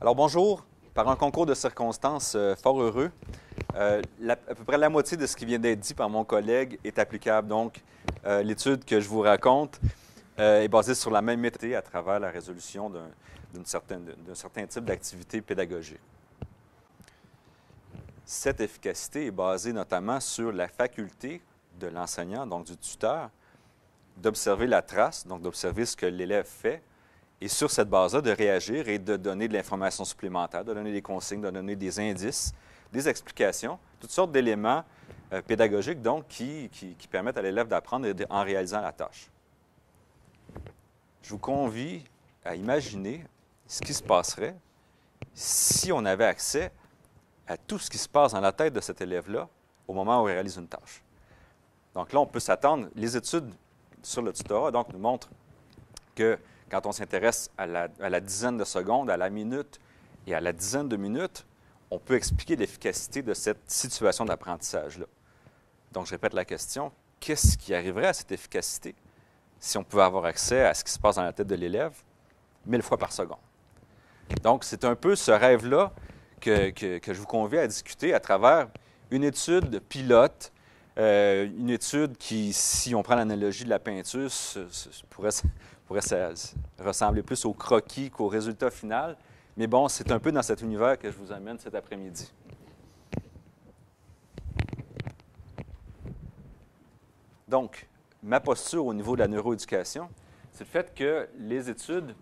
Alors bonjour, par un concours de circonstances fort heureux, à peu près la moitié de ce qui vient d'être dit par mon collègue est applicable. Donc, l'étude que je vous raconte est basée sur la même méthode à travers la résolution d'un certain type d'activité pédagogique. Cette efficacité est basée notamment sur la faculté de l'enseignant, donc du tuteur, d'observer la trace, donc d'observer ce que l'élève fait, et sur cette base-là, de réagir et de donner de l'information supplémentaire, de donner des consignes, de donner des indices, des explications, toutes sortes d'éléments pédagogiques donc qui permettent à l'élève d'apprendre en réalisant la tâche. Je vous convie à imaginer ce qui se passerait si on avait accès à tout ce qui se passe dans la tête de cet élève-là au moment où il réalise une tâche. Donc là, on peut s'attendre, les études sur le tutorat donc, nous montrent que quand on s'intéresse à la dizaine de secondes, à la minute et à la dizaine de minutes, on peut expliquer l'efficacité de cette situation d'apprentissage-là. Donc, je répète la question, qu'est-ce qui arriverait à cette efficacité si on pouvait avoir accès à ce qui se passe dans la tête de l'élève 1000 fois par seconde? Donc, c'est un peu ce rêve-là que je vous convie à discuter à travers une étude pilote, une étude qui, si on prend l'analogie de la peinture, pourrait ressembler plus au croquis qu'au résultat final. Mais bon, c'est un peu dans cet univers que je vous amène cet après-midi. Donc, ma posture au niveau de la neuroéducation, c'est le fait que les études,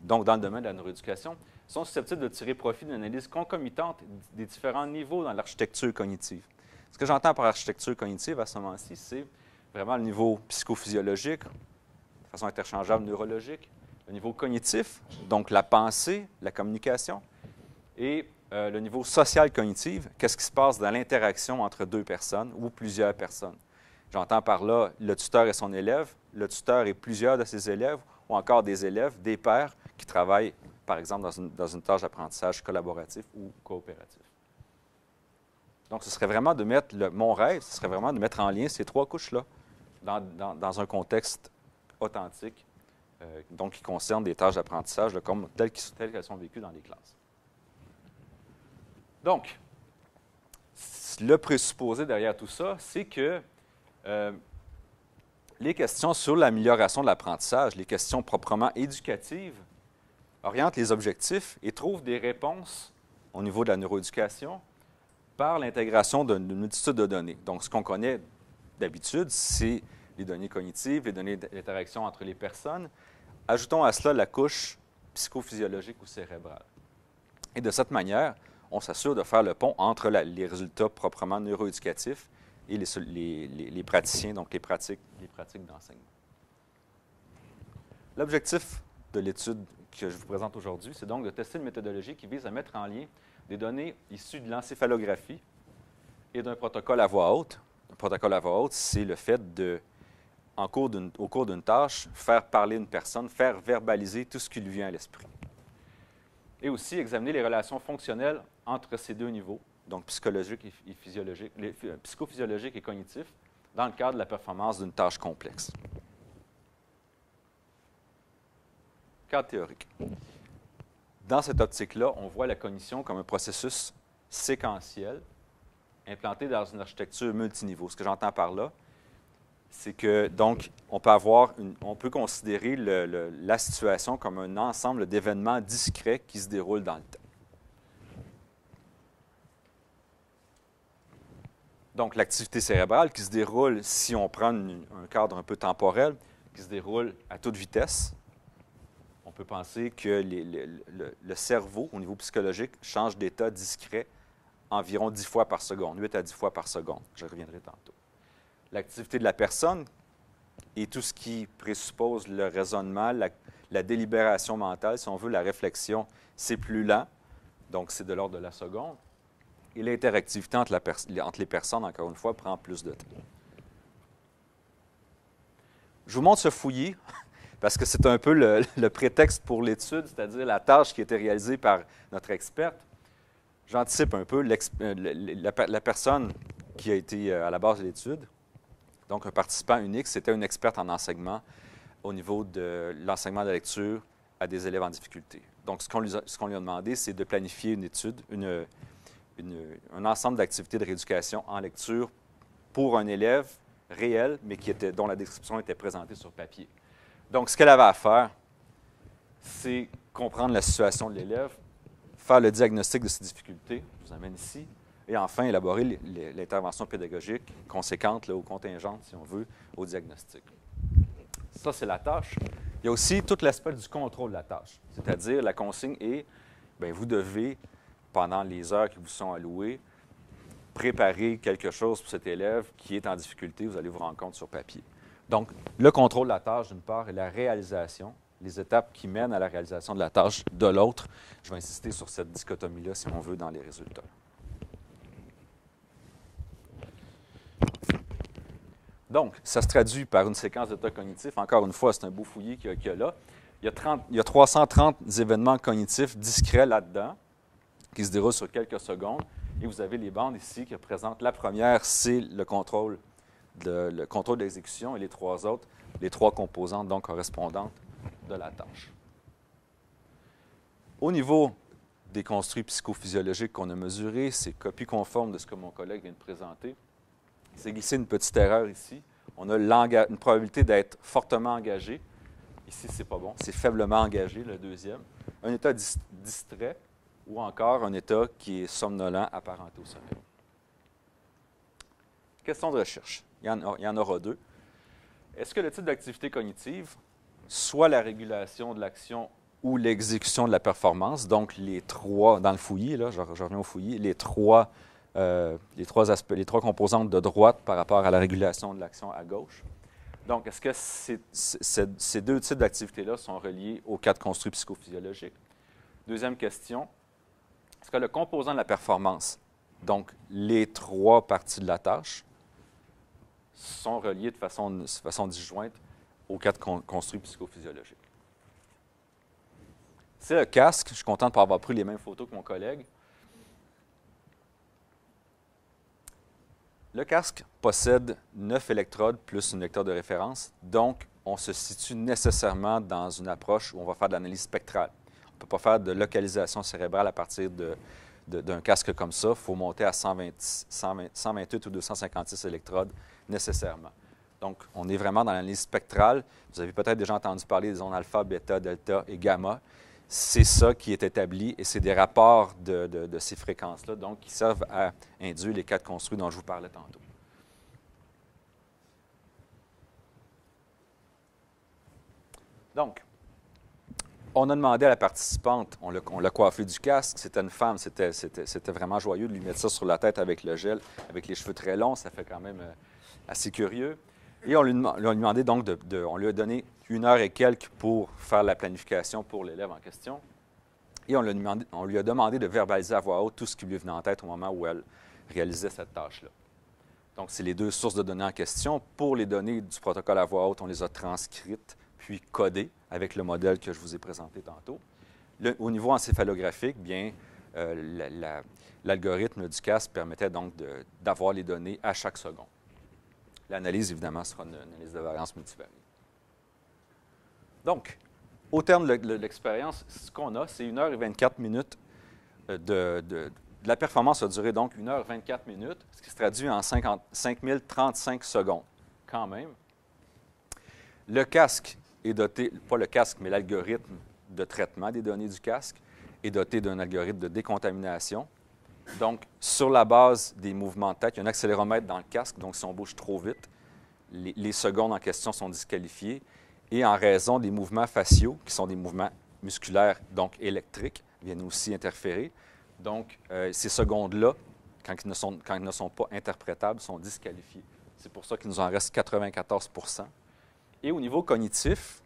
donc dans le domaine de la neuroéducation, sont susceptibles de tirer profit d'une analyse concomitante des différents niveaux dans l'architecture cognitive. Ce que j'entends par architecture cognitive à ce moment-ci, c'est vraiment le niveau psychophysiologique, de façon interchangeable neurologique, le niveau cognitif, donc la pensée, la communication, et le niveau social cognitif, qu'est-ce qui se passe dans l'interaction entre deux personnes ou plusieurs personnes. J'entends par là le tuteur et son élève, le tuteur et plusieurs de ses élèves, ou encore des élèves, des pairs qui travaillent, par exemple, dans une tâche d'apprentissage collaboratif ou coopératif. Donc, ce serait vraiment de mettre, mon rêve, ce serait vraiment de mettre en lien ces trois couches-là dans un contexte authentique, donc qui concerne des tâches d'apprentissage telles qu'elles sont vécues dans les classes. Donc, le présupposé derrière tout ça, c'est que les questions sur l'amélioration de l'apprentissage, les questions proprement éducatives, orientent les objectifs et trouvent des réponses au niveau de la neuroéducation par l'intégration d'une multitude de données. Donc, ce qu'on connaît d'habitude, c'est les données cognitives, les données d'interaction entre les personnes. Ajoutons à cela la couche psychophysiologique ou cérébrale. Et de cette manière, on s'assure de faire le pont entre les résultats proprement neuroéducatifs et les praticiens, donc les pratiques d'enseignement. L'objectif de l'étude que je vous présente aujourd'hui, c'est donc de tester une méthodologie qui vise à mettre en lien des données issues de l'encéphalographie et d'un protocole à voix haute. Un protocole à voix haute, c'est le fait de, au cours d'une tâche, faire parler une personne, faire verbaliser tout ce qui lui vient à l'esprit. Et aussi examiner les relations fonctionnelles entre ces deux niveaux, donc psychologique et physiologique, psychophysiologique et cognitif, dans le cadre de la performance d'une tâche complexe. Cadre théorique. Dans cette optique-là, on voit la cognition comme un processus séquentiel implanté dans une architecture multiniveau. Ce que j'entends par là, c'est que, donc, on peut considérer la situation comme un ensemble d'événements discrets qui se déroulent dans le temps. Donc, l'activité cérébrale qui se déroule, si on prend un cadre un peu temporel, qui se déroule à toute vitesse. On peut penser que le cerveau, au niveau psychologique, change d'état discret environ 10 fois par seconde, 8 à 10 fois par seconde. Je reviendrai tantôt. L'activité de la personne et tout ce qui présuppose le raisonnement, la délibération mentale, si on veut, la réflexion, c'est plus lent, donc c'est de l'ordre de la seconde. Et l'interactivité entre les personnes, encore une fois, prend plus de temps. Je vous montre ce fouillis, parce que c'est un peu le prétexte pour l'étude, c'est-à-dire la tâche qui a été réalisée par notre experte. J'anticipe un peu la personne qui a été à la base de l'étude. Donc, un participant unique, c'était une experte en enseignement au niveau de l'enseignement de la lecture à des élèves en difficulté. Donc, ce qu'on lui a demandé, c'est de planifier une étude, un ensemble d'activités de rééducation en lecture pour un élève réel, mais dont la description était présentée sur papier. Donc, ce qu'elle avait à faire, c'est comprendre la situation de l'élève, faire le diagnostic de ses difficultés, je vous amène ici, et enfin élaborer l'intervention pédagogique conséquente ou contingente, si on veut, au diagnostic. Ça, c'est la tâche. Il y a aussi tout l'aspect du contrôle de la tâche, c'est-à-dire la consigne est, bien, vous devez, pendant les heures qui vous sont allouées, préparer quelque chose pour cet élève qui est en difficulté, vous allez vous rendre compte sur papier. Donc, le contrôle de la tâche, d'une part, et la réalisation, les étapes qui mènent à la réalisation de la tâche de l'autre. Je vais insister sur cette dichotomie-là, si on veut, dans les résultats. Donc, ça se traduit par une séquence d'états cognitifs. Encore une fois, c'est un beau fouillis qu'il y a là. Il y a 330 événements cognitifs discrets là-dedans, qui se déroulent sur quelques secondes. Et vous avez les bandes ici qui représentent la première, c'est le contrôle de l'exécution, et les trois autres, les trois composantes donc correspondantes de la tâche. Au niveau des construits psychophysiologiques qu'on a mesurés, c'est copie conforme de ce que mon collègue vient de présenter. C'est glissé une petite erreur ici. On a une probabilité d'être fortement engagé. Ici, ce n'est pas bon. C'est faiblement engagé, le deuxième. Un état distrait ou encore un état qui est somnolent apparenté au sommeil. Question de recherche. Il y en aura deux. Est-ce que le type d'activité cognitive, soit la régulation de l'action ou l'exécution de la performance, donc les trois, dans le fouillis, là, je reviens au fouillis, les trois composantes de droite par rapport à la régulation de l'action à gauche. Donc, est-ce que ces deux types d'activités-là sont reliés aux quatre construits psychophysiologiques? Deuxième question, est-ce que le composant de la performance, donc les trois parties de la tâche, sont reliées de façon disjointe aux quatre construits psychophysiologiques? C'est le casque. Je suis content de ne pas avoir pris les mêmes photos que mon collègue. Le casque possède 9 électrodes plus une lecteur de référence. Donc, on se situe nécessairement dans une approche où on va faire de l'analyse spectrale. On ne peut pas faire de localisation cérébrale à partir d'un casque comme ça. Il faut monter à 128 ou 256 électrodes nécessairement. Donc, on est vraiment dans l'analyse spectrale. Vous avez peut-être déjà entendu parler des ondes alpha, bêta, delta et gamma. C'est ça qui est établi et c'est des rapports de ces fréquences-là, donc qui servent à induire les quatre construits dont je vous parlais tantôt. Donc, on a demandé à la participante, on l'a coiffée du casque, c'était une femme, c'était vraiment joyeux de lui mettre ça sur la tête avec le gel, avec les cheveux très longs, ça fait quand même assez curieux. Et on lui a demandé donc on lui a donné 1 heure et quelques pour faire la planification pour l'élève en question. Et on lui a demandé de verbaliser à voix haute tout ce qui lui venait en tête au moment où elle réalisait cette tâche-là. Donc, c'est les deux sources de données en question. Pour les données du protocole à voix haute, on les a transcrites puis codées avec le modèle que je vous ai présenté tantôt. Au niveau encéphalographique, bien, l'algorithme du casque permettait donc d'avoir les données à chaque seconde. L'analyse, évidemment, sera une analyse de variance multivariée. Donc, au terme de l'expérience, ce qu'on a, c'est 1 heure et 24 minutes la performance a duré donc 1 heure 24 minutes, ce qui se traduit en 5035 secondes, quand même. Le casque est doté, pas le casque, mais l'algorithme de traitement des données du casque est doté d'un algorithme de décontamination. Donc, sur la base des mouvements de tête, il y a un accéléromètre dans le casque, donc si on bouge trop vite, les secondes en question sont disqualifiées. Et en raison des mouvements faciaux, qui sont des mouvements musculaires, donc électriques, viennent aussi interférer. Donc, ces secondes-là, quand ils ne sont pas interprétables, sont disqualifiées. C'est pour ça qu'il nous en reste 94 %. Et au niveau cognitif,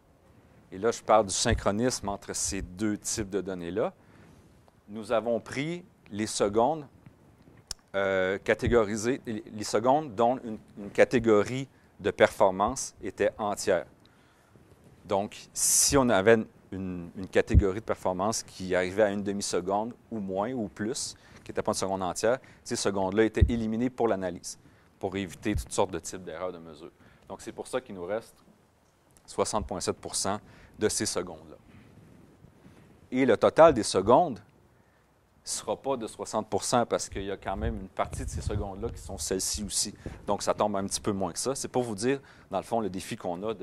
et là, je parle du synchronisme entre ces deux types de données-là, nous avons pris les secondes catégorisées, les secondes dont une catégorie de performance était entière. Donc, si on avait une catégorie de performance qui arrivait à une demi-seconde ou moins ou plus, qui n'était pas une seconde entière, ces secondes-là étaient éliminées pour l'analyse, pour éviter toutes sortes de types d'erreurs de mesure. Donc, c'est pour ça qu'il nous reste 60,7 % de ces secondes-là. Et le total des secondes ne sera pas de 60 parce qu'il y a quand même une partie de ces secondes-là qui sont celles-ci aussi. Donc, ça tombe un petit peu moins que ça. C'est pour vous dire, dans le fond, le défi qu'on a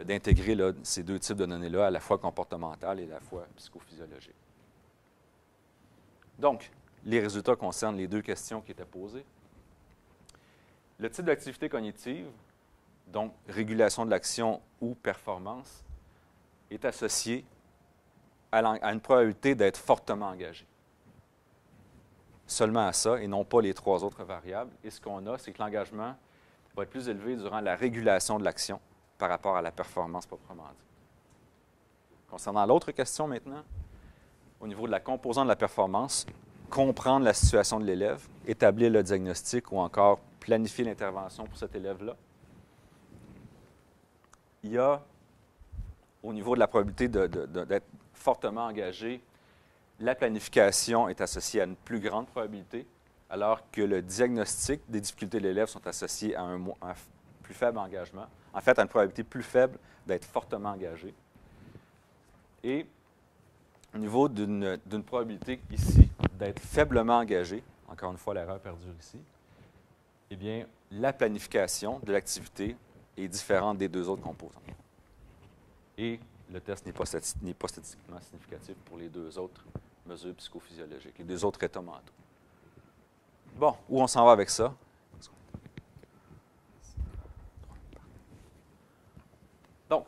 d'intégrer ces deux types de données-là, à la fois comportementales et à la fois psychophysiologiques. Donc, les résultats concernent les deux questions qui étaient posées. Le type d'activité cognitive, donc régulation de l'action ou performance, est associé à une probabilité d'être fortement engagé. Seulement à ça, et non pas les trois autres variables. Et ce qu'on a, c'est que l'engagement va être plus élevé durant la régulation de l'action par rapport à la performance proprement dit. Concernant l'autre question maintenant, au niveau de la composante de la performance, comprendre la situation de l'élève, établir le diagnostic ou encore planifier l'intervention pour cet élève-là. Il y a, au niveau de la probabilité d'être fortement engagé, la planification est associée à une plus grande probabilité, alors que le diagnostic des difficultés de l'élève sont associés à un plus faible engagement, en fait à une probabilité plus faible d'être fortement engagé. Et au niveau d'une probabilité ici d'être faiblement engagé, encore une fois l'erreur perdure ici, eh bien la planification de l'activité est différente des deux autres composantes. Et le test n'est pas statistiquement significatif pour les deux autres mesures psychophysiologiques, les deux autres états mentaux. Bon, où on s'en va avec ça? Donc,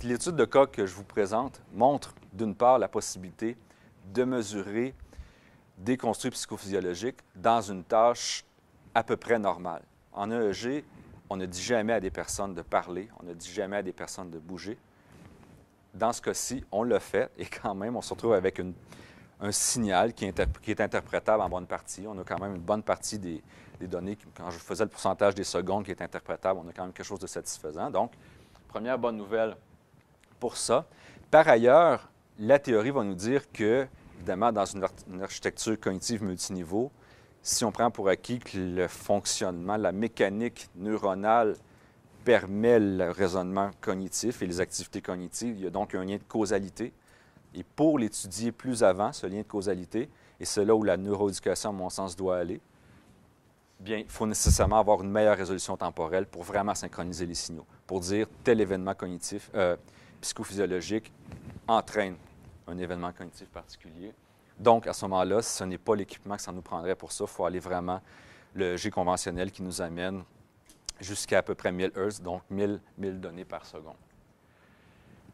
l'étude de cas que je vous présente montre, d'une part, la possibilité de mesurer des construits psychophysiologiques dans une tâche à peu près normale. En EEG, on ne dit jamais à des personnes de parler, on ne dit jamais à des personnes de bouger. Dans ce cas-ci, on le fait et quand même, on se retrouve avec un signal qui est interprétable en bonne partie. On a quand même une bonne partie des données. Quand je faisais le pourcentage des secondes qui est interprétable, on a quand même quelque chose de satisfaisant. Donc, première bonne nouvelle pour ça. Par ailleurs, la théorie va nous dire que, évidemment, dans une architecture cognitive multiniveau, si on prend pour acquis que le fonctionnement, la mécanique neuronale permet le raisonnement cognitif et les activités cognitives, il y a donc un lien de causalité. Et pour l'étudier plus avant, ce lien de causalité, et c'est là où la neuroéducation, à mon sens, doit aller, bien, il faut nécessairement avoir une meilleure résolution temporelle pour vraiment synchroniser les signaux, pour dire tel événement cognitif, psychophysiologique entraîne un événement cognitif particulier. Donc, à ce moment-là, ce n'est pas l'équipement que ça nous prendrait pour ça. Il faut aller vraiment le G conventionnel qui nous amène jusqu'à à peu près 1000 Hz, donc 1000 données par seconde.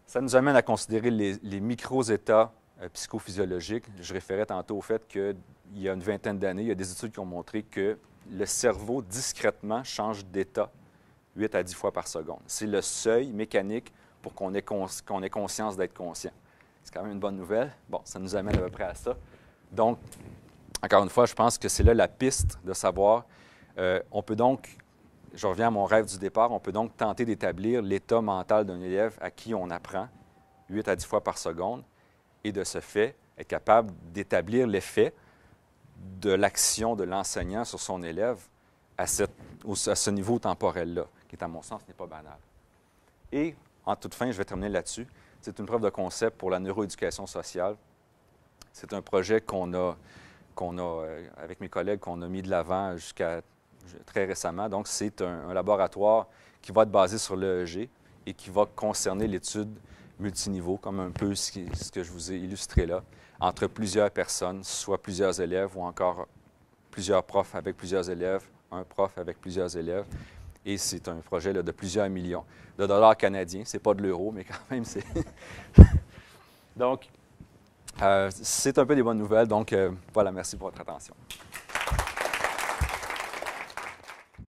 Ça nous amène à considérer les micro-états psychophysiologiques. Je référais tantôt au fait qu'il y a une vingtaine d'années, il y a des études qui ont montré que le cerveau, discrètement, change d'état 8 à 10 fois par seconde. C'est le seuil mécanique pour qu'on ait conscience d'être conscient. C'est quand même une bonne nouvelle. Bon, ça nous amène à peu près à ça. Donc, encore une fois, je pense que c'est là la piste de savoir. On peut donc, je reviens à mon rêve du départ, on peut donc tenter d'établir l'état mental d'un élève à qui on apprend 8 à 10 fois par seconde et de ce fait, être capable d'établir l'effet de l'action de l'enseignant sur son élève à ce niveau temporel-là, qui, à mon sens, n'est pas banal. Et, en toute fin, je vais terminer là-dessus. C'est une preuve de concept pour la neuroéducation sociale. C'est un projet qu'on a avec mes collègues, qu'on a mis de l'avant jusqu'à très récemment. Donc, c'est un laboratoire qui va être basé sur l'EEG et qui va concerner l'étude multiniveau, comme un peu ce que je vous ai illustré là, entre plusieurs personnes, soit plusieurs élèves ou encore plusieurs profs avec plusieurs élèves, un prof avec plusieurs élèves. Et c'est un projet là, de plusieurs millions de dollars canadiens. Ce n'est pas de l'euro, mais quand même, c'est... Donc, c'est un peu des bonnes nouvelles. Donc, voilà, merci pour votre attention.